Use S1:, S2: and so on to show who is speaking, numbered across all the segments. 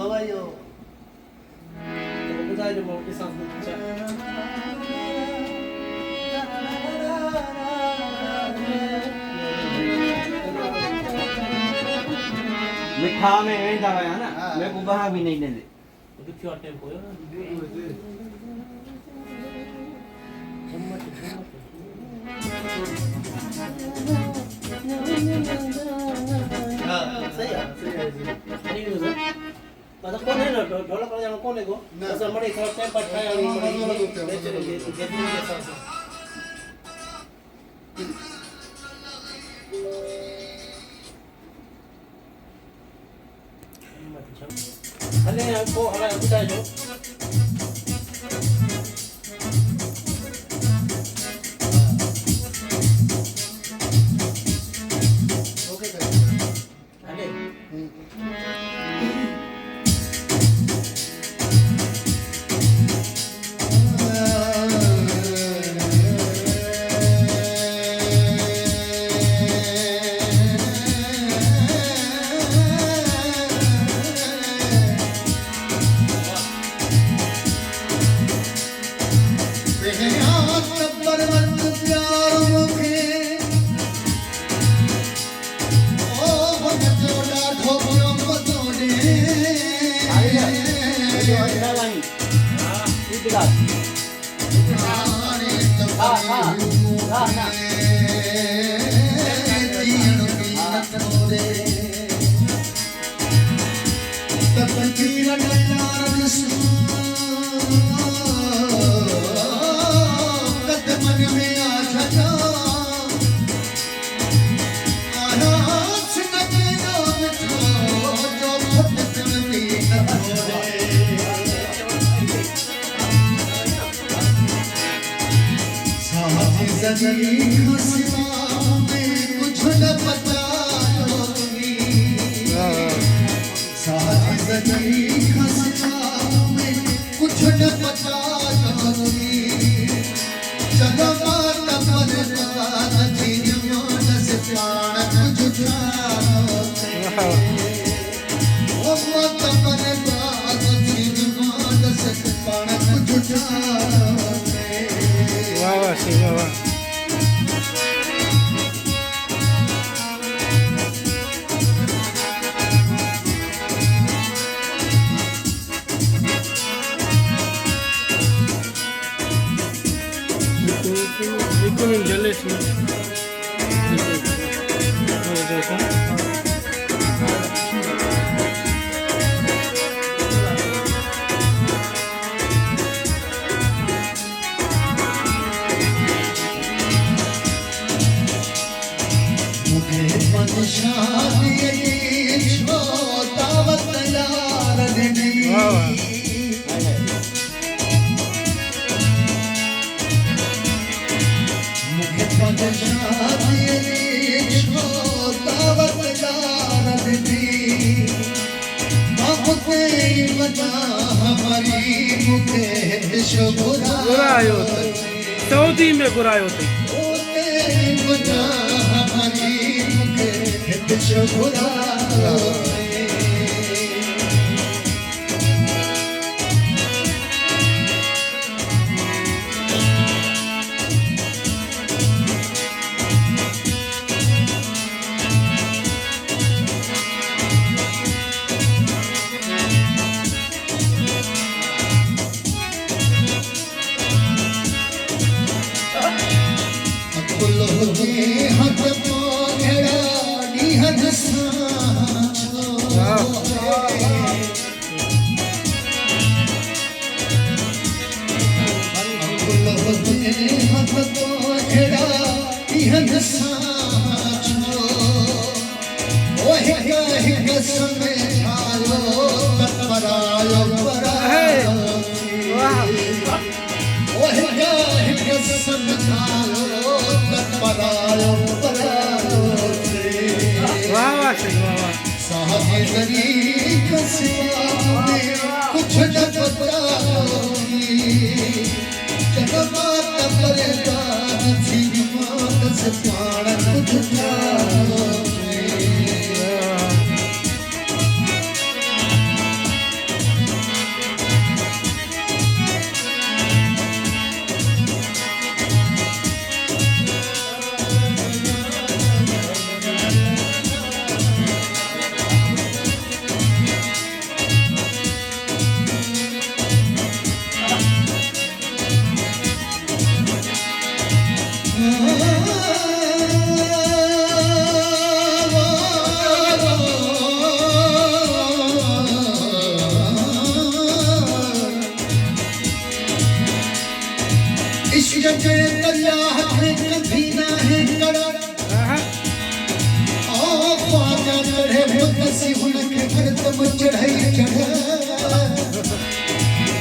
S1: 좋아요. 너무 잘 먹기 진짜.
S2: मिठा में नहीं दबाया ना मेरे को वहाँ भी नहीं देते
S1: दुखी और टेम्पो है ना सही है नहीं यूज़ मतलब कौन है ना ढोलक वाला कौन है को ऐसा मरे थोड़ा टाइम पर खाया नहीं बेचने के साथ अरे आपको हमारा बताया जो ओके कर अरे
S3: सऊदी में बुराई होती
S4: कुछ न बताओगी जगमात परेशान थी मात से पाण कुछ दासी हुनखे हरदम चढ़ाई चढ़ा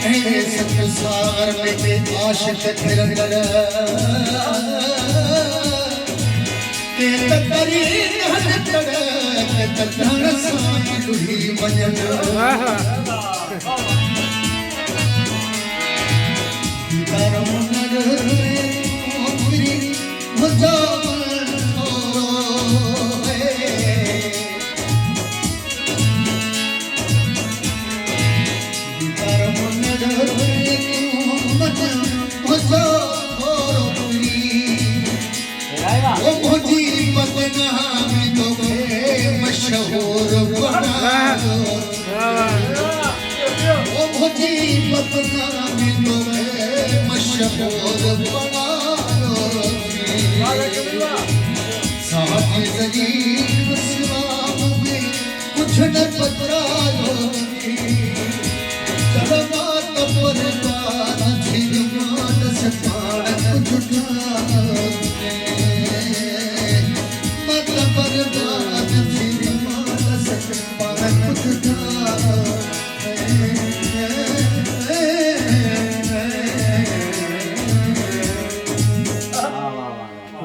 S4: ऐं संसार में के आशिक निरंतर के तकरी हर तरह के तन सां दुही वञन करम नगर मोरी मुझो मशहूर कुछ न पतरायो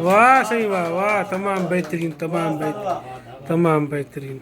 S3: वाह सही वाह वाह तमाम बेहतरीन तमाम बेहतरीन तमाम बेहतरीन